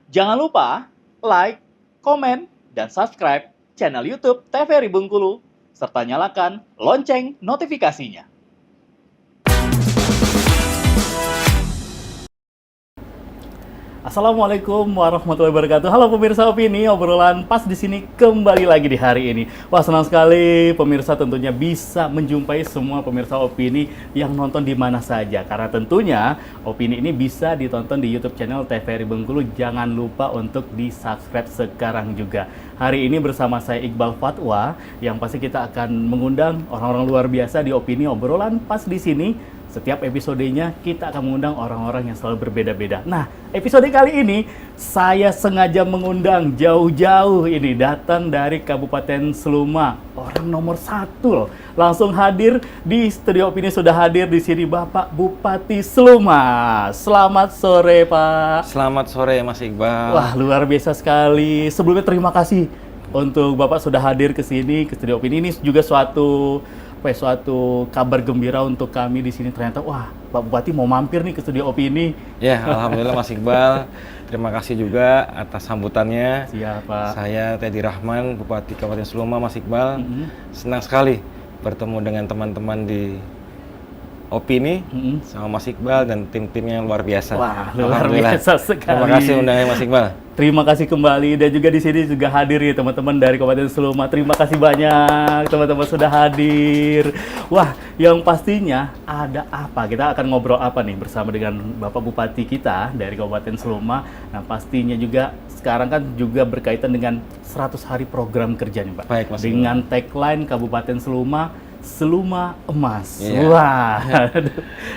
Jangan lupa like, komen, dan subscribe channel YouTube TVRI Bengkulu, serta nyalakan lonceng notifikasinya. Assalamualaikum warahmatullahi wabarakatuh. Halo pemirsa Opini, obrolan pas di sini kembali lagi di hari ini. Wah, senang sekali pemirsa tentunya bisa menjumpai semua pemirsa Opini yang nonton di mana saja. Karena tentunya Opini ini bisa ditonton di YouTube channel TVRI Bengkulu. Jangan lupa untuk di-subscribe sekarang juga. Hari ini bersama saya Iqbal Fatwa, yang pasti kita akan mengundang orang-orang luar biasa di Opini obrolan pas di sini. Setiap episodenya kita akan mengundang orang-orang yang selalu berbeda-beda. Nah, episode kali ini saya sengaja mengundang jauh-jauh ini datang dari Kabupaten Seluma. Orang nomor 1 loh. Langsung hadir di studio Opini, sudah hadir di sini Bapak Bupati Seluma. Selamat sore, Pak. Selamat sore, Mas Iqbal. Wah, luar biasa sekali. Sebelumnya terima kasih untuk Bapak sudah hadir ke sini, ke studio Opini. Ini juga suatu kabar gembira untuk kami di sini. Ternyata, wah, Pak Bupati mau mampir nih ke studio Opini. Ya, alhamdulillah Mas Iqbal. Terima kasih juga atas sambutannya. Siap, Pak. Saya Teddy Rahman, Bupati Kabupaten Seluma, Mas Iqbal. Senang sekali bertemu dengan teman-teman di Opini sama Mas Iqbal dan tim-timnya yang luar biasa. Wah, luar biasa sekali. Terima kasih undangannya Mas Iqbal. Terima kasih kembali, dan juga di sini juga hadir ya teman-teman dari Kabupaten Seluma. Terima kasih banyak teman-teman sudah hadir. Wah, yang pastinya ada apa? Kita akan ngobrol apa nih bersama dengan Bapak Bupati kita dari Kabupaten Seluma. Nah, pastinya juga sekarang kan juga berkaitan dengan 100 hari program kerja nih, Pak. Baik, Mas Iqbal. Dengan tagline Kabupaten Seluma, Seluma Emas. Yeah. Wah,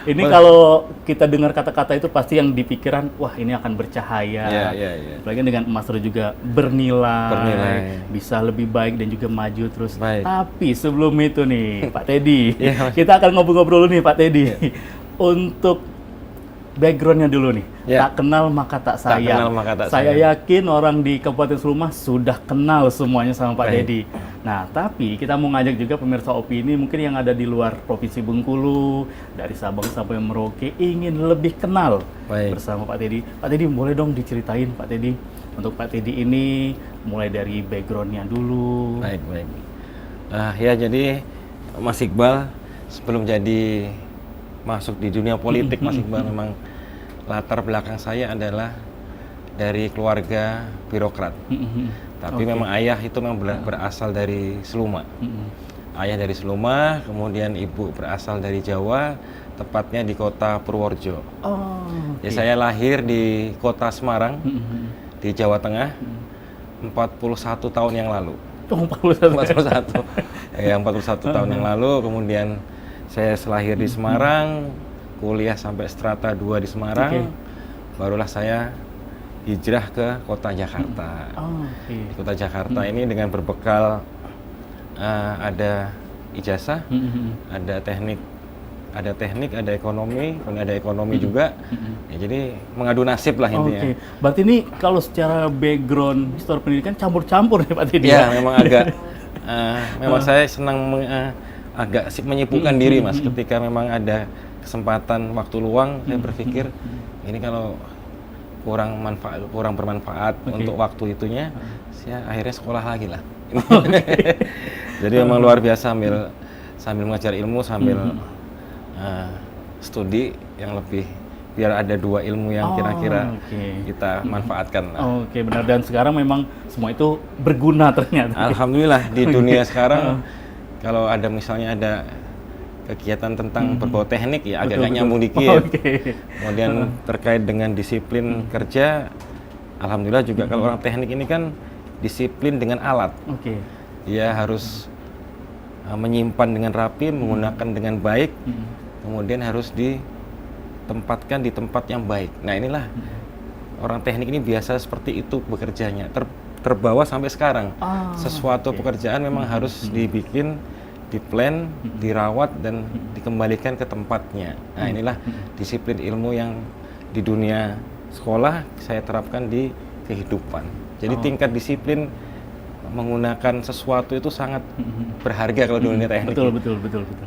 ini kalau kita dengar kata-kata itu pasti yang dipikiran, wah ini akan bercahaya. Iya. Apalagi dengan emas terus juga bernilai, bisa lebih baik dan juga maju terus. Baik. Tapi sebelum itu nih, Pak Teddy, Iya, Mas. kita akan ngobrol-ngobrol dulu nih, Pak Teddy. Untuk backgroundnya dulu nih, Ya. tak kenal maka tak Tak sayang. kenal maka tak Saya sayang. yakin orang di Kabupaten Seluma sudah kenal semuanya sama Pak Baik. Teddy. Nah, tapi kita mau ngajak juga pemirsa Opini mungkin yang ada di luar Provinsi Bengkulu, dari Sabang sampai Merauke, ingin lebih kenal Baik. bersama Pak Teddy. Pak Teddy, boleh dong diceritain Pak Teddy, untuk Pak Teddy ini mulai dari backgroundnya dulu. Baik. Ya, jadi Mas Iqbal sebelum jadi masuk di dunia politik, Mas Iqbal, memang latar belakang saya adalah dari keluarga birokrat. Tapi memang ayah itu memang berasal dari Seluma. Ayah dari Seluma, kemudian ibu berasal dari Jawa, tepatnya di kota Purworejo. Oh, Ya, saya lahir di kota Semarang, di Jawa Tengah, 41 tahun yang lalu. Oh, 41. 41. Ya, 41 tahun yang lalu, kemudian saya lahir di Semarang, kuliah sampai strata 2 di Semarang, barulah saya hijrah ke kota Jakarta. Di kota Jakarta ini dengan berbekal ada ijazah, ada teknik, ada ekonomi, kemudian ada ekonomi juga. Ya, jadi mengadu nasib lah intinya. Oke, berarti ini kalau secara background histori pendidikan campur-campur nih Pak Teddy. Ya, memang agak, memang saya senang agak menyibukkan diri, Mas. Ketika memang ada kesempatan waktu luang, saya berpikir ini kalau kurang bermanfaat untuk waktu itunya, saya akhirnya sekolah lagi lah. Jadi memang luar biasa sambil mengajar ilmu, sambil studi yang lebih, biar ada 2 ilmu yang kira-kira kita manfaatkan. Oke, benar. Dan sekarang memang semua itu berguna ternyata. Alhamdulillah di dunia sekarang kalau ada misalnya ada kegiatan tentang berbau teknik, ya agak nyambung dikit. Kemudian terkait dengan disiplin kerja, alhamdulillah juga kalau orang teknik ini kan disiplin dengan alat. Dia harus menyimpan dengan rapi, menggunakan dengan baik, kemudian harus ditempatkan di tempat yang baik. Nah, inilah orang teknik ini biasa seperti itu bekerjanya, terbawa sampai sekarang. Sesuatu pekerjaan memang harus dibikin, diplan, dirawat, dan dikembalikan ke tempatnya. Nah, inilah disiplin ilmu yang di dunia sekolah saya terapkan di kehidupan. Jadi tingkat disiplin menggunakan sesuatu itu sangat berharga kalau di dunia teknik. Betul.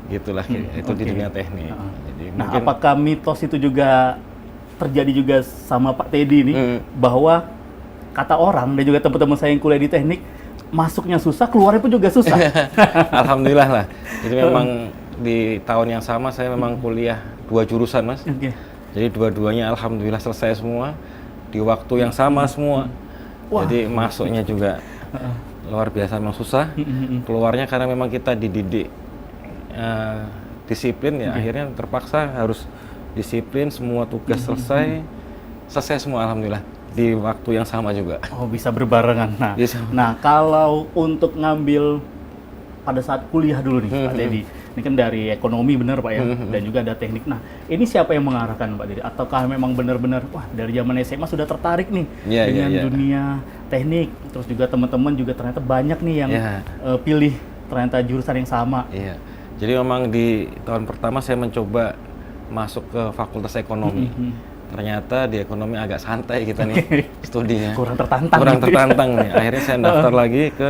Gitulah, itu di dunia teknik. Jadi Nah, mungkin apakah mitos itu juga terjadi juga sama Pak Teddy ini, bahwa kata orang dan juga teman-teman saya yang kuliah di teknik, masuknya susah, keluarnya pun juga susah. Alhamdulillah lah. Jadi memang di tahun yang sama saya memang kuliah 2 jurusan, Mas. Oke. Jadi dua-duanya alhamdulillah selesai semua di waktu yang sama semua. Wah. Jadi masuknya juga luar biasa, memang susah. Keluarnya karena memang kita dididik disiplin ya, akhirnya terpaksa harus disiplin, semua tugas selesai semua alhamdulillah di waktu yang sama juga. Oh, bisa berbarengan. Nah, Bisa. nah kalau untuk ngambil pada saat kuliah dulu nih, Pak Dedi, ini kan dari ekonomi bener Pak ya, dan juga ada teknik. Nah, ini siapa yang mengarahkan Pak Dedi? Ataukah memang benar-benar, wah dari zaman SMA sudah tertarik nih dengan dunia teknik, terus juga teman-teman juga ternyata banyak nih yang pilih ternyata jurusan yang sama. Iya. Jadi memang di tahun pertama saya mencoba masuk ke Fakultas Ekonomi. Ternyata di ekonomi agak santai kita nih studinya. Kurang tertantang. Kurang tertantang nih. Akhirnya saya daftar lagi ke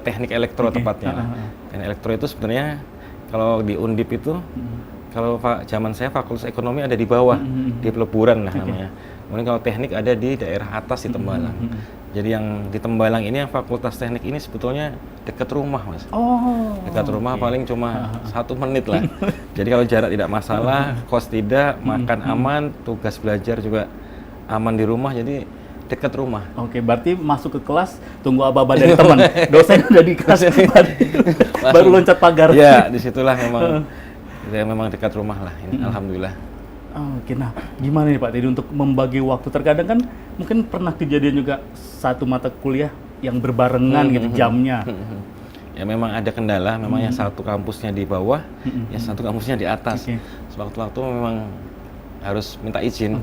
teknik elektro tepatnya. Teknik elektro itu sebenarnya kalau di Undip itu, kalau zaman saya Fakultas Ekonomi ada di bawah, di peleburan lah namanya. Kemudian kalau teknik ada di daerah atas di Tembalang. Jadi yang di Tembalang ini, yang Fakultas Teknik ini sebetulnya dekat rumah, Mas. Oh. Dekat rumah paling cuma 1 menit lah. Jadi kalau jarak tidak masalah, kos tidak, makan aman, tugas belajar juga aman di rumah, jadi dekat rumah. Oke, berarti masuk ke kelas tunggu aba-aba dari teman. Dosen udah di kelas, baru loncat pagar. Ya, disitulah memang dekat rumah lah. Ini alhamdulillah. Oke, nah gimana nih Pak Dedi untuk membagi waktu? Terkadang kan mungkin pernah kejadian juga satu mata kuliah yang berbarengan gitu jamnya. Ya memang ada kendala, memang yang satu kampusnya di bawah, yang satu kampusnya di atas. Sewaktu-waktu memang harus minta izin.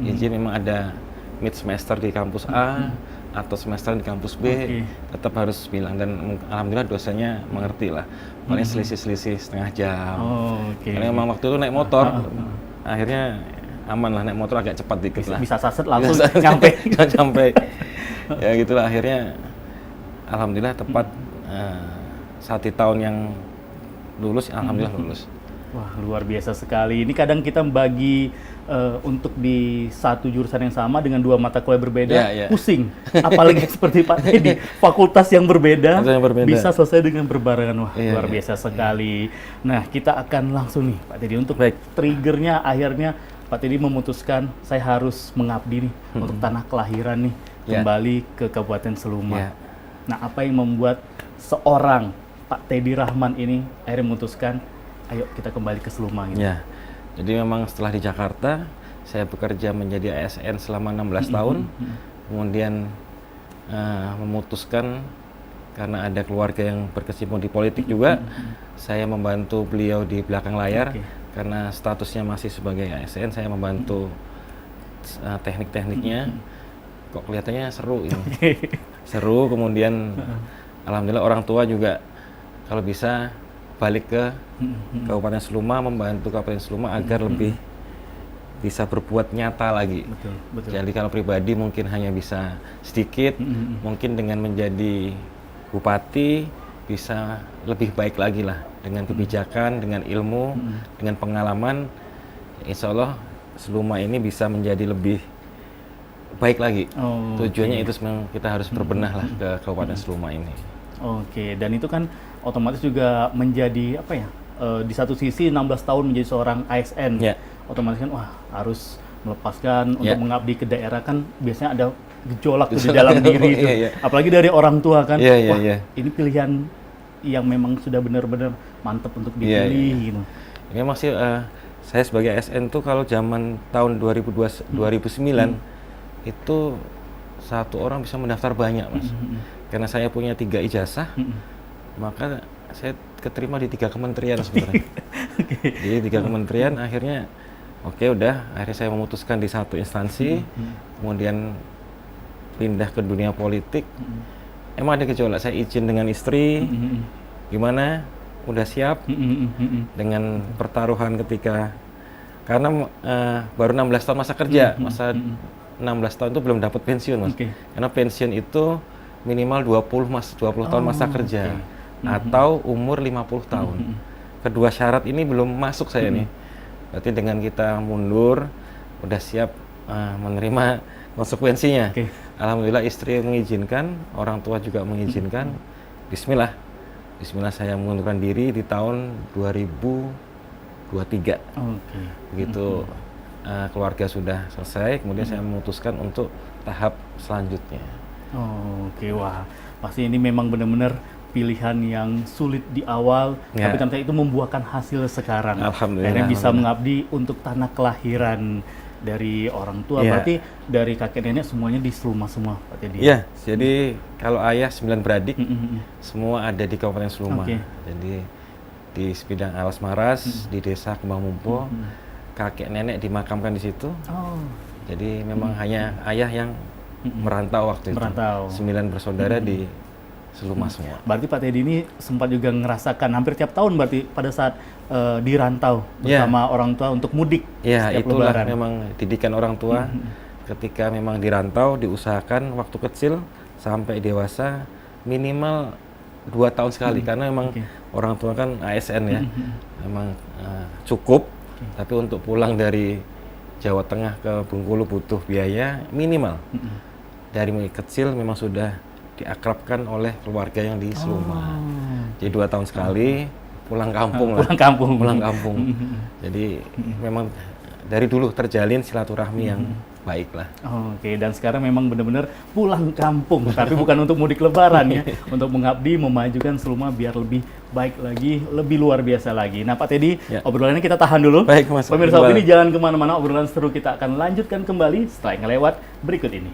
Izin memang ada mid semester di kampus A atau semester di kampus B, tetap harus bilang, dan alhamdulillah dosennya mengerti lah. Paling selisih-selisih setengah jam. Karena memang waktu itu naik motor, akhirnya aman lah, naik motor agak cepat dikit lah. Bisa saset langsung nyampe. Sampai. Ya gitulah, akhirnya alhamdulillah tepat saat di tahun yang lulus, alhamdulillah lulus. Wah, luar biasa sekali. Ini kadang kita bagi untuk di satu jurusan yang sama dengan 2 mata kuliah berbeda, pusing. Apalagi seperti Pak Dedi, fakultas yang berbeda, bisa selesai dengan berbarengan. Wah, luar biasa sekali. Nah, kita akan langsung nih Pak Dedi, untuk triggernya akhirnya Pak Dedi memutuskan saya harus mengabdi nih untuk tanah kelahiran nih, kembali ke Kabupaten Seluma. Nah, apa yang membuat seorang Pak Teddy Rahman ini akhirnya memutuskan, ayo kita kembali ke Seluma gitu? Ya, jadi memang setelah di Jakarta, saya bekerja menjadi ASN selama 16 tahun, kemudian memutuskan karena ada keluarga yang berkecimpung di politik juga, saya membantu beliau di belakang layar, karena statusnya masih sebagai ASN, saya membantu teknik-tekniknya. Kok kelihatannya seru ini, seru. Kemudian alhamdulillah orang tua juga kalau bisa balik ke Kabupaten Seluma, membantu Kabupaten Seluma agar lebih bisa berbuat nyata lagi. Betul. Jadi kalau pribadi mungkin hanya bisa sedikit, mungkin dengan menjadi bupati bisa lebih baik lagi lah, dengan kebijakan, dengan ilmu, dengan pengalaman. Insya Allah Seluma ini bisa menjadi lebih baik lagi. Tujuannya itu sebenarnya kita harus berbenah lah ke Kabupaten Seluma ini. Dan itu kan otomatis juga menjadi apa ya? Di satu sisi 16 tahun menjadi seorang ASN, otomatis kan wah harus melepaskan untuk mengabdi ke daerah, kan biasanya ada gejolak tuh di dalam diri itu. Apalagi dari orang tua kan, wah ini pilihan yang memang sudah benar-benar mantap untuk dipilih gitu. Ini masih saya sebagai ASN tuh kalau zaman tahun 2009 itu satu orang bisa mendaftar banyak, Mas. Karena saya punya 3 ijazah, maka saya keterima di 3 kementerian sebenarnya. Jadi 3 kementerian, akhirnya akhirnya saya memutuskan di satu instansi, kemudian pindah ke dunia politik. Emang ada gejolak, saya izin dengan istri, gimana? Udah siap dengan pertaruhan ketika, karena baru 16 tahun masa kerja, masa 16 tahun itu belum dapat pensiun, Mas. Karena pensiun itu minimal 20 tahun masa kerja. Atau umur 50 tahun. Kedua syarat ini belum masuk saya nih. Berarti dengan kita mundur, udah siap menerima konsekuensinya. Oke. Alhamdulillah istri mengizinkan, orang tua juga mengizinkan. Bismillah. Bismillah saya mengundurkan diri di tahun 2023. Oke. Begitu keluarga sudah selesai, kemudian saya memutuskan untuk tahap selanjutnya. Oh, oke, wah, pasti ini memang benar-benar pilihan yang sulit di awal, Ya. tapi ternyata itu membuahkan hasil sekarang. Alhamdulillah, Akhirnya bisa alhamdulillah. mengabdi untuk tanah kelahiran dari orang tua. Ya. Berarti dari kakek nenek semuanya di Seluma semua, Pak Teddy? Iya, jadi kalau ayah 9 beradik, Mm-mm. semua ada di Kabupaten Seluma. Oke. Jadi di Sepidang Alas Maras, di Desa Kembang Mumpo, kakek nenek dimakamkan di situ. Oh, Jadi memang hanya ayah yang merantau waktu itu. Merantau. 9 bersaudara di Seluma semua. berarti Pak Teddy ini sempat juga ngerasakan hampir tiap tahun berarti pada saat dirantau Ya. bersama orang tua untuk mudik Ya, setiap itulah Lebaran. memang didikan orang tua. Ketika memang dirantau, diusahakan waktu kecil sampai dewasa minimal 2 tahun sekali, karena memang Oke. orang tua kan ASN ya, memang cukup. Tapi untuk pulang dari Jawa Tengah ke Bengkulu butuh biaya minimal. Dari mulai kecil memang sudah diakrabkan oleh keluarga yang di Seluma. Jadi 2 tahun sekali pulang kampung lah. Pulang kampung. Pulang kampung. Jadi memang dari dulu terjalin silaturahmi yang baik lah. Oke, dan sekarang memang benar-benar pulang kampung, tapi bukan untuk mudik lebaran ya, untuk mengabdi, memajukan Seluma biar lebih baik lagi, lebih luar biasa lagi. Nah Pak Teddy, Ya. obrolannya kita tahan dulu. Baik, Mas. Pemirsa Boleh. ini jangan kemana-mana, obrolan seru kita akan lanjutkan kembali setelah yang lewat berikut ini.